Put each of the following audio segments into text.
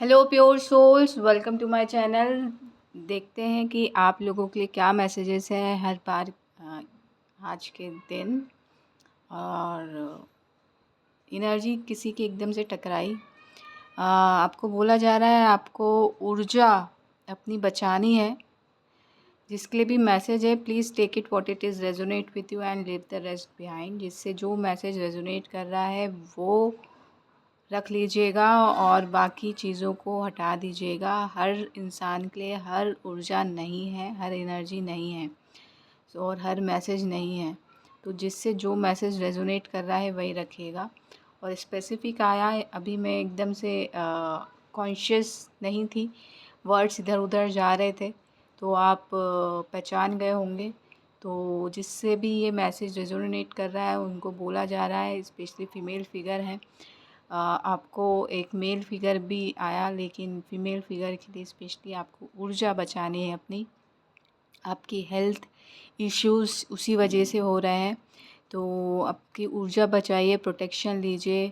Hello pure souls, welcome to my channel. देखते हैं कि आप लोगों के लिए क्या मैसेजेस है हर बार आज के दिन। और एनर्जी किसी की एकदम से टकराई। आपको बोला जा रहा है आपको ऊर्जा अपनी बचानी है। जिसके लिए भी मैसेज है, please take it what it is resonate with you and leave the rest behind. जिससे जो मैसेज रेजोनेट कर रहा है वो रख लीजिएगा और बाकी चीज़ों को हटा दीजिएगा। हर इंसान के लिए हर ऊर्जा नहीं है, हर एनर्जी नहीं है और हर मैसेज नहीं है। तो जिससे जो मैसेज रेजोनेट कर रहा है वही रखिएगा। और स्पेसिफिक आया है, अभी मैं एकदम से कॉन्शियस नहीं थी, वर्ड्स इधर उधर जा रहे थे, तो आप पहचान गए होंगे। तो जिससे भी ये मैसेज रेजोनेट कर रहा है उनको बोला जा रहा है, स्पेशली फ़ीमेल फिगर हैं। आपको एक मेल फिगर भी आया, लेकिन फ़ीमेल फिगर के लिए स्पेशली आपको ऊर्जा बचानी है अपनी। आपकी हेल्थ इश्यूज़ उसी वजह से हो रहे हैं, तो आपकी ऊर्जा बचाइए, प्रोटेक्शन लीजिए।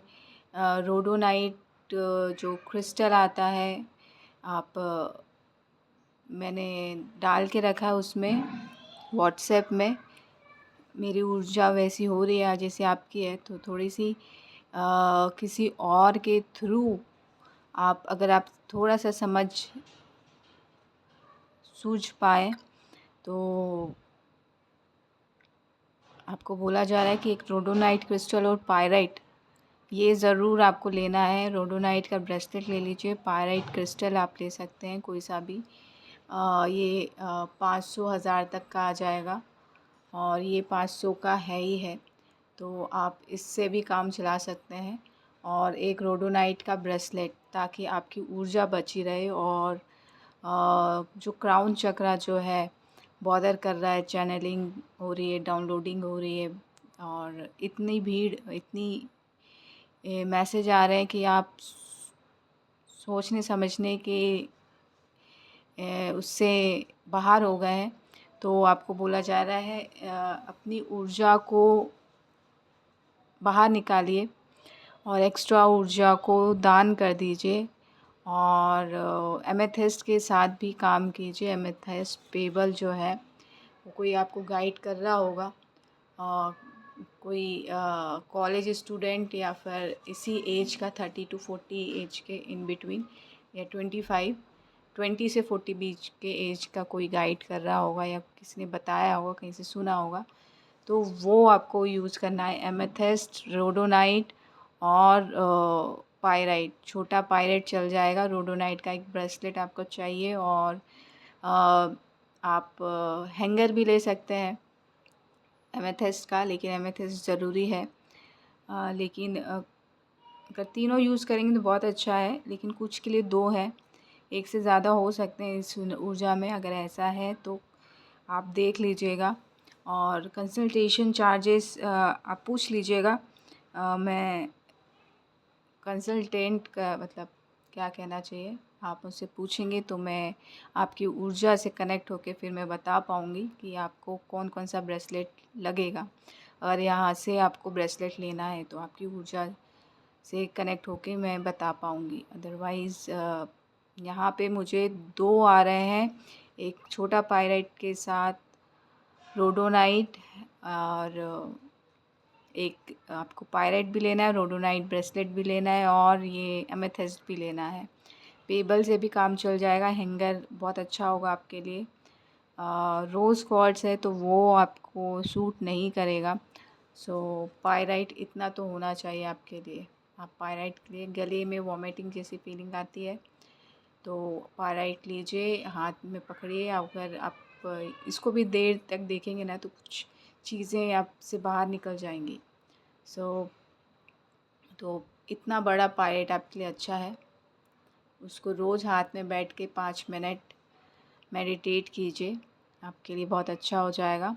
रोडोनाइट जो क्रिस्टल आता है, आप मैंने डाल के रखा है उसमें व्हाट्सएप में। मेरी ऊर्जा वैसी हो रही है जैसे आपकी है, तो थोड़ी सी किसी और के थ्रू अगर आप थोड़ा सा सूझ पाए तो आपको बोला जा रहा है कि एक रोडोनाइट क्रिस्टल और पायराइट, ये ज़रूर आपको लेना है। रोडोनाइट का ब्रेसलेट ले लीजिए, पायराइट क्रिस्टल आप ले सकते हैं कोई सा भी। ये 500-1000 तक का आ जाएगा और ये 500 का है ही है, तो आप इससे भी काम चला सकते हैं। और एक रोडोनाइट का ब्रेसलेट, ताकि आपकी ऊर्जा बची रहे। और जो क्राउन चक्रा जो है बॉदर कर रहा है, चैनलिंग हो रही है, डाउनलोडिंग हो रही है, और इतनी भीड़, इतनी मैसेज आ रहे हैं कि आप सोचने समझने के उससे बाहर हो गए हैं। तो आपको बोला जा रहा है अपनी ऊर्जा को बाहर निकालिए और एक्स्ट्रा ऊर्जा को दान कर दीजिए। और एमेथिस्ट के साथ भी काम कीजिए। एमेथिस्ट पेबल जो है वो कोई आपको गाइड कर रहा होगा, कोई कॉलेज स्टूडेंट या फिर इसी एज का 30 to 40 एज के इन बिटवीन, या 20 से 40 बीच के एज का कोई गाइड कर रहा होगा, या किसी ने बताया होगा, कहीं से सुना होगा। तो वो आपको यूज़ करना है, एमेथिस्ट, रोडोनाइट और पायराइट। छोटा पायराइट चल जाएगा, रोडोनाइट का एक ब्रेसलेट आपको चाहिए। और आप हैंगर भी ले सकते हैं एमेथिस्ट का, लेकिन एमेथिस्ट ज़रूरी है। लेकिन अगर तीनों यूज़ करेंगे तो बहुत अच्छा है, लेकिन कुछ के लिए 2 है, एक से ज़्यादा हो सकते हैं इस ऊर्जा में। अगर ऐसा है तो आप देख लीजिएगा। और कंसल्टेशन चार्जेस आप पूछ लीजिएगा। मैं कंसल्टेंट का मतलब क्या कहना चाहिए, आप मुझसे पूछेंगे तो मैं आपकी ऊर्जा से कनेक्ट होके फिर मैं बता पाऊँगी कि आपको कौन कौन सा ब्रेसलेट लगेगा। और यहाँ से आपको ब्रेसलेट लेना है तो आपकी ऊर्जा से कनेक्ट होके मैं बता पाऊँगी। अदरवाइज़ यहाँ पे मुझे 2 आ रहे हैं, एक छोटा पायराइट के साथ रोडोनाइट, और एक आपको पायराइट भी लेना है, रोडोनाइट ब्रेसलेट भी लेना है, और ये एमेथिस्ट भी लेना है। पेबल से भी काम चल जाएगा, हैंगर बहुत अच्छा होगा आपके लिए। रोज़ क्वार्ट्ज है तो वो आपको सूट नहीं करेगा। सो पायराइट इतना तो होना चाहिए आपके लिए। आप पायराइट के लिए, गले में वॉमिटिंग जैसी फीलिंग आती है तो पायराइट लीजिए, हाथ में पकड़िए। अगर आप इसको भी देर तक देखेंगे ना तो कुछ चीज़ें आपसे बाहर निकल जाएंगी। तो इतना बड़ा पायराइट आपके लिए अच्छा है। उसको रोज़ हाथ में बैठ के 5 मिनट मेडिटेट कीजिए, आपके लिए बहुत अच्छा हो जाएगा।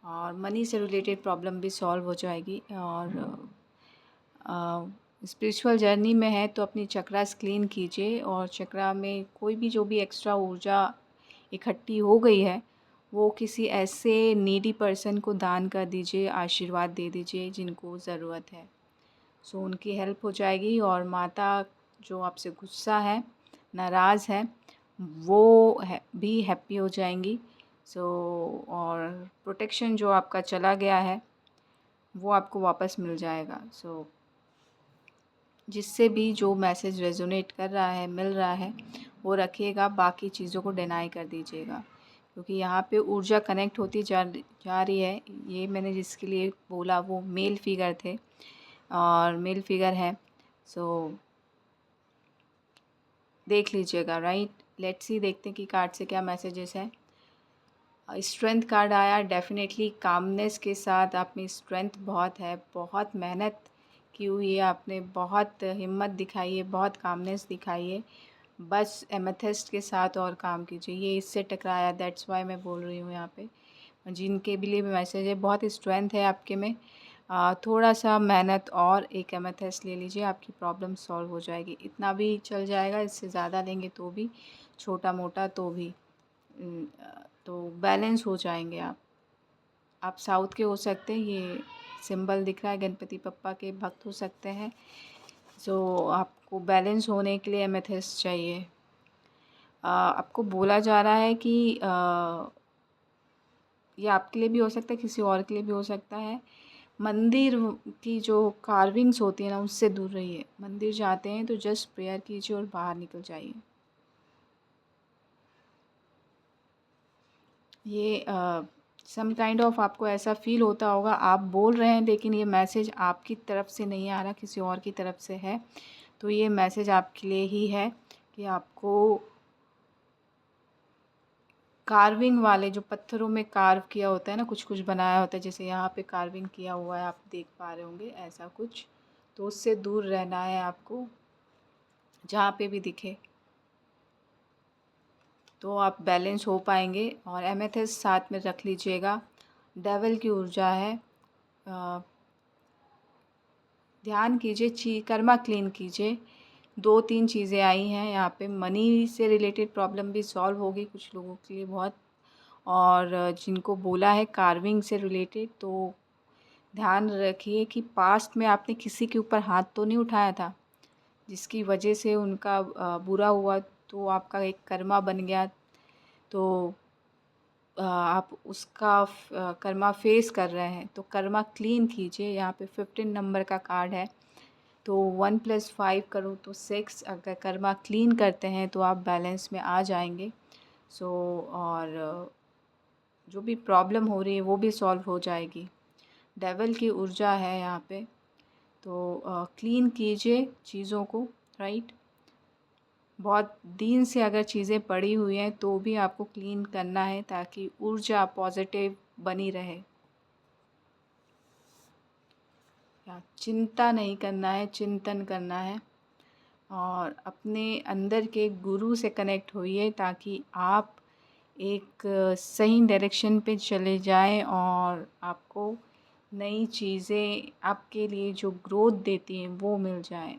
और मनी से रिलेटेड प्रॉब्लम भी सॉल्व हो जाएगी। और स्पिरिचुअल जर्नी में है तो अपनी चक्रास क्लीन कीजिए, और चक्रा में कोई भी जो भी एक्स्ट्रा ऊर्जा इकट्ठी हो गई है वो किसी ऐसे नीडी पर्सन को दान कर दीजिए, आशीर्वाद दे दीजिए जिनको ज़रूरत है। सो उनकी हेल्प हो जाएगी। और माता जो आपसे गुस्सा है नाराज़ हैं वो भी हैप्पी हो जाएंगी। सो और प्रोटेक्शन जो आपका चला गया है वो आपको वापस मिल जाएगा। सो जिससे भी जो मैसेज रेजोनेट कर रहा है, मिल रहा है, वो रखिएगा, बाकी चीज़ों को डिनाई कर दीजिएगा, क्योंकि यहाँ पे ऊर्जा कनेक्ट होती जा रही है। ये मैंने जिसके लिए बोला वो मेल फिगर थे और मेल फिगर है। सो देख लीजिएगा, राइट। लेट्स सी, देखते हैं कि कार्ड से क्या मैसेजेस हैं। स्ट्रेंथ कार्ड आया। डेफिनेटली कामनेस के साथ आप में स्ट्रेंथ बहुत है, बहुत मेहनत की हुई है आपने, बहुत हिम्मत दिखाई है, बहुत कामनेस दिखाई है। बस एमेथिस्ट के साथ और काम कीजिए। ये इससे टकराया, दैट्स वाई मैं बोल रही हूँ यहाँ पे। जिनके भी लिए मैसेज है, बहुत स्ट्रेंथ है आपके में। थोड़ा सा मेहनत और एक एमेथिस्ट ले लीजिए, आपकी प्रॉब्लम सॉल्व हो जाएगी। इतना भी चल जाएगा, इससे ज़्यादा लेंगे तो भी, छोटा मोटा तो भी, तो बैलेंस हो जाएंगे आप। साउथ के हो सकते हैं, ये सिंबल दिख रहा है, गणपति पप्पा के भक्त हो सकते हैं। सो आपको बैलेंस होने के लिए एमेथिस्ट चाहिए। आपको बोला जा रहा है कि ये आपके लिए भी हो सकता है, किसी और के लिए भी हो सकता है। मंदिर की जो कार्विंग्स होती है ना, उससे दूर रहिए। मंदिर जाते हैं तो जस्ट प्रेयर कीजिए और बाहर निकल जाइए। ये सम काइंड ऑफ आपको ऐसा फील होता होगा, आप बोल रहे हैं लेकिन ये मैसेज आपकी तरफ से नहीं आ रहा, किसी और की तरफ से है। तो ये मैसेज आपके लिए ही है कि आपको कार्विंग वाले, जो पत्थरों में कार्व किया होता है ना, कुछ कुछ बनाया होता है, जैसे यहाँ पे कार्विंग किया हुआ है, आप देख पा रहे होंगे ऐसा कुछ, तो उससे दूर रहना है आपको, जहाँ पे भी दिखे। तो आप बैलेंस हो पाएंगे। और एमेथिस्ट साथ में रख लीजिएगा। डेविल की ऊर्जा है। ध्यान कीजिए, कर्मा क्लीन कीजिए। 2-3 चीज़ें आई हैं यहाँ पे। मनी से रिलेटेड प्रॉब्लम भी सॉल्व होगी कुछ लोगों के लिए बहुत। और जिनको बोला है कार्विंग से रिलेटेड, तो ध्यान रखिए कि पास्ट में आपने किसी के ऊपर हाथ तो नहीं उठाया था, जिसकी वजह से उनका बुरा हुआ, तो आपका एक कर्मा बन गया। तो आप उसका कर्मा फेस कर रहे हैं, तो कर्मा क्लीन कीजिए। यहाँ पे 15 नंबर का कार्ड है, तो 1+5 करो तो 6। अगर कर्मा क्लीन करते हैं तो आप बैलेंस में आ जाएंगे। सो और जो भी प्रॉब्लम हो रही है वो भी सॉल्व हो जाएगी। डेविल की ऊर्जा है यहाँ पे, तो क्लीन कीजिए चीज़ों को, राइट। बहुत दिन से अगर चीज़ें पड़ी हुई हैं तो भी आपको क्लीन करना है, ताकि ऊर्जा पॉजिटिव बनी रहे। या चिंता नहीं करना है, चिंतन करना है। और अपने अंदर के गुरु से कनेक्ट होइए, ताकि आप एक सही डायरेक्शन पे चले जाएं और आपको नई चीज़ें आपके लिए जो ग्रोथ देती हैं वो मिल जाएं।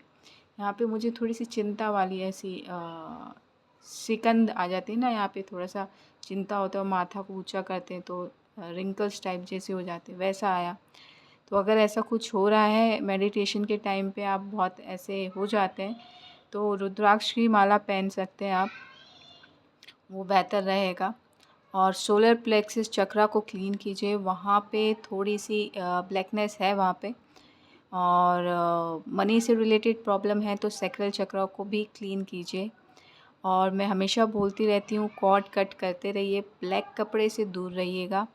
यहाँ पे मुझे थोड़ी सी चिंता वाली ऐसी सिकंद आ जाती है ना, यहाँ पे थोड़ा सा चिंता होता है, माथा को ऊंचा करते हैं तो रिंकल्स टाइप जैसे हो जाते हैं, वैसा आया। तो अगर ऐसा कुछ हो रहा है मेडिटेशन के टाइम पे, आप बहुत ऐसे हो जाते हैं, तो रुद्राक्ष की माला पहन सकते हैं आप, वो बेहतर रहेगा। और सोलर प्लेक्सिस चक्रा को क्लीन कीजिए, वहाँ पे थोड़ी सी ब्लैकनेस है वहाँ पे। और मनी से रिलेटेड प्रॉब्लम है तो सैक्रल चक्रा को भी क्लीन कीजिए। और मैं हमेशा बोलती रहती हूँ, कॉर्ड कट करते रहिए, ब्लैक कपड़े से दूर रहिएगा।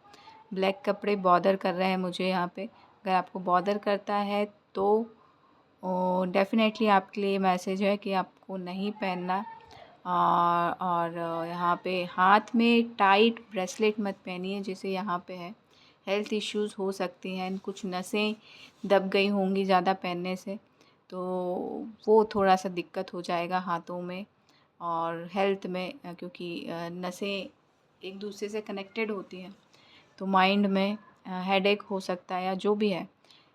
ब्लैक कपड़े बॉदर कर रहे हैं मुझे यहाँ पे। अगर आपको बॉदर करता है तो डेफ़िनेटली आपके लिए मैसेज है कि आपको नहीं पहनना। और यहाँ पे हाथ में टाइट ब्रेसलेट मत पहनिए, जैसे यहाँ पे है। हेल्थ इश्यूज़ हो सकती हैं, कुछ नसें दब गई होंगी ज़्यादा पहनने से, तो वो थोड़ा सा दिक्कत हो जाएगा हाथों में और हेल्थ में, क्योंकि नसें एक दूसरे से कनेक्टेड होती हैं। तो माइंड में हेडेक हो सकता है, या जो भी है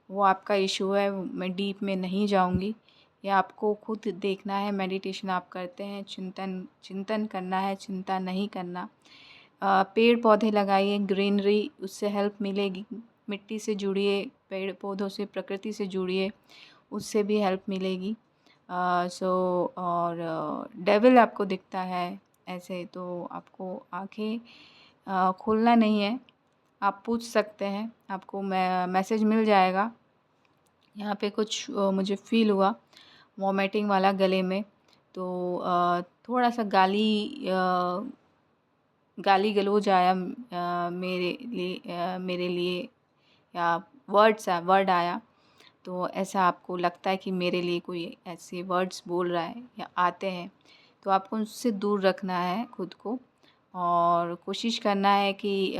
वो आपका इशू है। मैं डीप में नहीं जाऊंगी, ये आपको खुद देखना है। मेडिटेशन आप करते हैं, चिंतन करना है, चिंता नहीं करना। पेड़ पौधे लगाइए, ग्रीनरी, उससे हेल्प मिलेगी। मिट्टी से जुड़िए, पेड़ पौधों से, प्रकृति से जुड़िए, उससे भी हेल्प मिलेगी। सो और डेविल आपको दिखता है ऐसे, तो आपको आँखें खोलना नहीं है। आप पूछ सकते हैं, आपको मैसेज मिल जाएगा। यहाँ पे कुछ मुझे फ़ील हुआ वॉमिटिंग वाला गले में, तो थोड़ा-सा गाली गलौज आया मेरे लिए, या वर्ड आया। तो ऐसा आपको लगता है कि मेरे लिए कोई ऐसे वर्ड्स बोल रहा है या आते हैं, तो आपको उससे दूर रखना है खुद को, और कोशिश करना है कि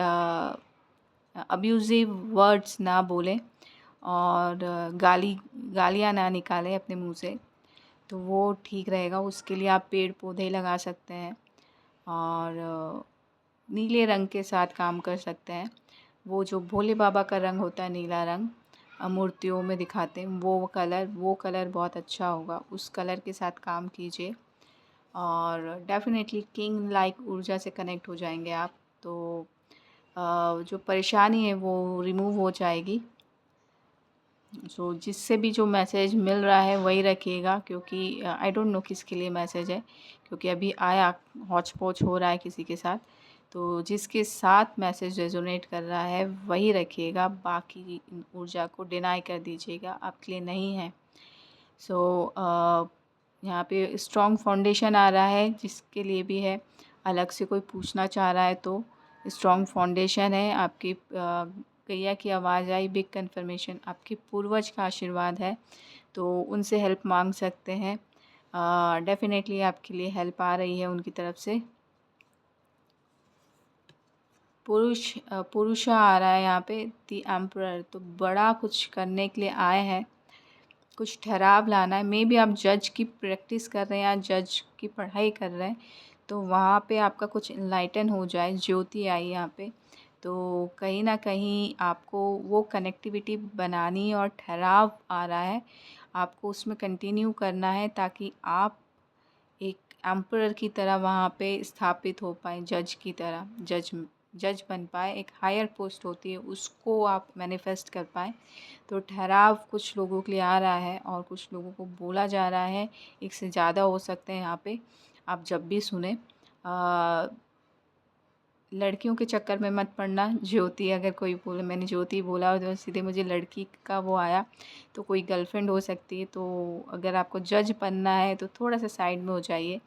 अब्यूज़िव वर्ड्स ना बोलें, और गालियाँ ना निकालें अपने मुंह से, तो वो ठीक रहेगा। उसके लिए आप पेड़ पौधे लगा सकते हैं, और नीले रंग के साथ काम कर सकते हैं। वो जो भोले बाबा का रंग होता है, नीला रंग, मूर्तियों में दिखाते हैं, वो कलर बहुत अच्छा होगा। उस कलर के साथ काम कीजिए, और डेफ़िनेटली किंग लाइक ऊर्जा से कनेक्ट हो जाएंगे आप। तो जो परेशानी है वो रिमूव हो जाएगी। सो जिससे भी जो मैसेज मिल रहा है वही रखिएगा, क्योंकि आई डोंट नो किसके लिए मैसेज है, क्योंकि अभी आया हौच पौच हो रहा है किसी के साथ। तो जिसके साथ मैसेज रेजोनेट कर रहा है वही रखिएगा, बाकी ऊर्जा को डिनाई कर दीजिएगा, आपके लिए नहीं है। सो यहाँ पे स्ट्रॉन्ग फाउंडेशन आ रहा है, जिसके लिए भी है, अलग से कोई पूछना चाह रहा है तो स्ट्रॉन्ग फाउंडेशन है। आपकी गैया की आवाज़ आई, बिग कन्फर्मेशन, आपके पूर्वज का आशीर्वाद है, तो उनसे हेल्प मांग सकते हैं। डेफ़िनेटली आपके लिए हेल्प आ रही है उनकी तरफ से। पुरुषा आ रहा है यहाँ पे, द एम्परर, तो बड़ा कुछ करने के लिए आए हैं, कुछ ठहराव लाना है। मे बी आप जज की प्रैक्टिस कर रहे हैं या जज की पढ़ाई कर रहे हैं, तो वहाँ पे आपका कुछ इनलाइटन हो जाए, ज्योति आई यहाँ पे। तो कहीं ना कहीं आपको वो कनेक्टिविटी बनानी, और ठहराव आ रहा है, आपको उसमें कंटिन्यू करना है, ताकि आप एक एम्परर की तरह वहाँ पे स्थापित हो पाए, जज की तरह जज बन पाए। एक हायर पोस्ट होती है, उसको आप मैनिफेस्ट कर पाए। तो ठहराव कुछ लोगों के लिए आ रहा है, और कुछ लोगों को बोला जा रहा है, एक से ज़्यादा हो सकते हैं यहाँ पे। आप जब भी सुने, लड़कियों के चक्कर में मत पड़ना। ज्योति, अगर कोई बोले मैंने ज्योति बोला तो सीधे मुझे लड़की का वो आया, तो कोई गर्लफ्रेंड हो सकती है। तो अगर आपको जज बनना है तो थोड़ा सा साइड में हो जाइए,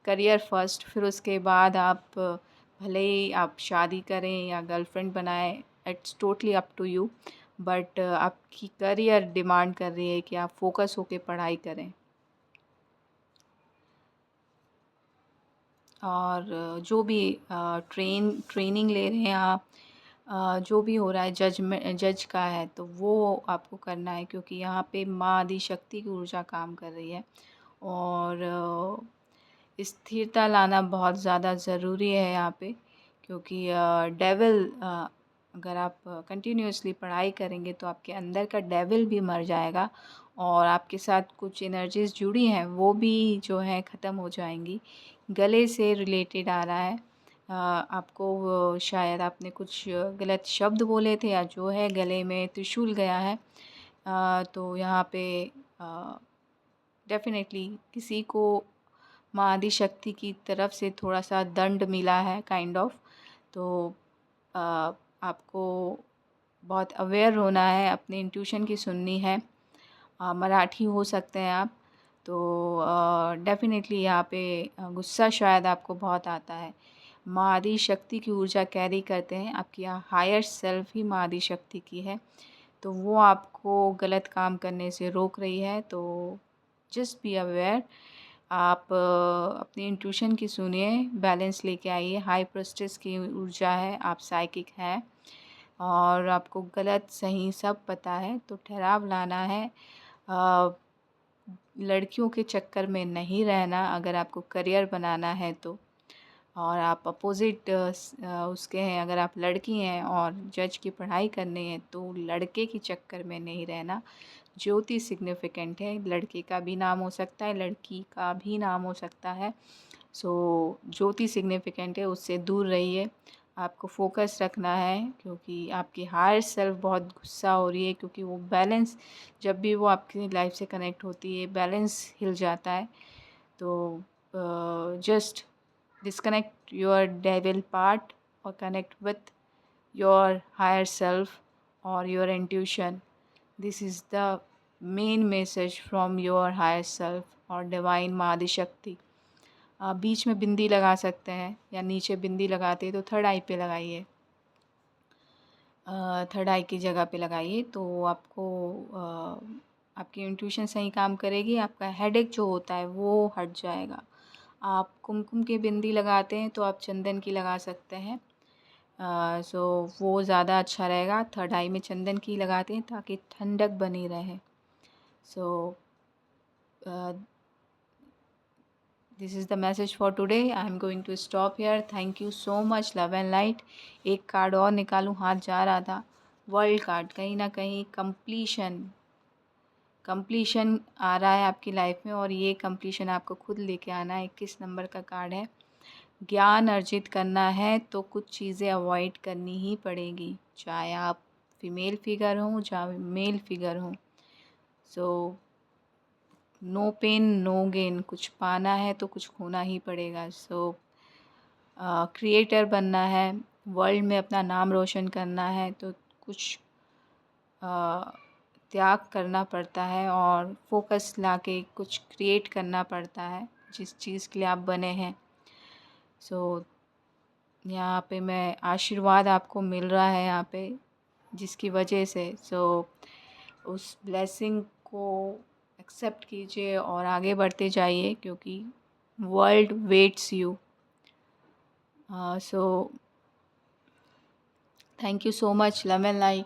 करियर फर्स्ट, फिर उसके बाद आप भले ही आप शादी करें या गर्लफ्रेंड बनाएं, it's totally up to you, but आपकी करियर डिमांड कर रही है कि आप फोकस होके पढ़ाई करें। और जो भी ट्रेनिंग ले रहे हैं आप, जो भी हो रहा है जज का है, तो वो आपको करना है, क्योंकि यहाँ पे माँ आदि शक्ति की ऊर्जा काम कर रही है। और स्थिरता लाना बहुत ज़्यादा ज़रूरी है यहाँ पे, क्योंकि डेविल, अगर आप कंटिन्यूअसली पढ़ाई करेंगे तो आपके अंदर का डेविल भी मर जाएगा, और आपके साथ कुछ एनर्जीज़ जुड़ी हैं वो भी जो है ख़त्म हो जाएंगी। गले से रिलेटेड आ रहा है, आपको शायद आपने कुछ गलत शब्द बोले थे, या जो है गले में त्रिशूल गया है। तो यहाँ पे डेफ़िनेटली किसी को माँ आदि शक्ति की तरफ से थोड़ा सा दंड मिला है, काइंड ऑफ। तो आपको बहुत अवेयर होना है, अपने इंट्यूशन की सुननी है। मराठी हो सकते हैं आप, तो डेफ़िनेटली यहाँ पे गुस्सा शायद आपको बहुत आता है। माँ आदि शक्ति की ऊर्जा कैरी करते हैं, आपकी हायर सेल्फ ही माँ आदि शक्ति की है, तो वो आपको गलत काम करने से रोक रही है। तो जस्ट बी अवेयर, आप अपनी इंट्यूशन की सुनिए, बैलेंस लेके आइए। हाई प्रेस्टिज की ऊर्जा है, आप साइकिक हैं, और आपको गलत सही सब पता है, तो ठहराव लाना है। लड़कियों के चक्कर में नहीं रहना, अगर आपको करियर बनाना है तो। और आप अपोज़िट उसके हैं, अगर आप लड़की हैं और जज की पढ़ाई करनी है तो लड़के के चक्कर में नहीं रहना। ज्योति सिग्निफिकेंट है, लड़के का भी नाम हो सकता है, लड़की का भी नाम हो सकता है। सो ज्योति सिग्निफिकेंट है, उससे दूर रहिए। आपको फोकस रखना है, क्योंकि आपकी हायर सेल्फ बहुत गुस्सा हो रही है, क्योंकि वो बैलेंस, जब भी वो आपकी लाइफ से कनेक्ट होती है बैलेंस हिल जाता है। तो just disconnect your devil part or connect with your higher self or your intuition. This is the main message from your higher self or divine माँ शक्ति. बीच में बिंदी लगा सकते हैं या नीचे बिंदी लगाते हैं तो थर्ड आई पे लगाइए, थर्ड आई की जगह पे लगाइए तो आपको आपकी इंट्यूशन सही काम करेगी, आपका हेडेक जो होता है वो हट जाएगा. आप कुमकुम की बिंदी लगाते हैं तो आप चंदन की लगा सकते हैं. सो वो ज़्यादा अच्छा रहेगा. थर्ड आई में चंदन की लगाते हैं ताकि ठंडक बनी रहे. सो this is the message for today. I am going to stop here. Thank you so much. Love and light. एक कार्ड और निकालूं, हाथ जा रहा था. World card. कहीं ना कहीं कंप्लीशन आ रहा है आपकी लाइफ में और ये कंप्लीशन आपको खुद लेके आना है. 21 नंबर का कार्ड है. ज्ञान अर्जित करना है तो कुछ चीज़ें अवॉइड करनी ही पड़ेगी, चाहे आप फीमेल फिगर हों चाहे मेल फिगर हों. So no pain no gain. कुछ पाना है तो कुछ खोना ही पड़ेगा. सो क्रिएटर बनना है, वर्ल्ड में अपना नाम रोशन करना है तो कुछ त्याग करना पड़ता है और फोकस लाके कुछ क्रिएट करना पड़ता है जिस चीज़ के लिए आप बने हैं. सो यहाँ पे मैं आशीर्वाद आपको मिल रहा है यहाँ पे जिसकी वजह से उस ब्लेसिंग को एक्सेप्ट कीजिए और आगे बढ़ते जाइए क्योंकि world waits you. So thank you so much. Love and light.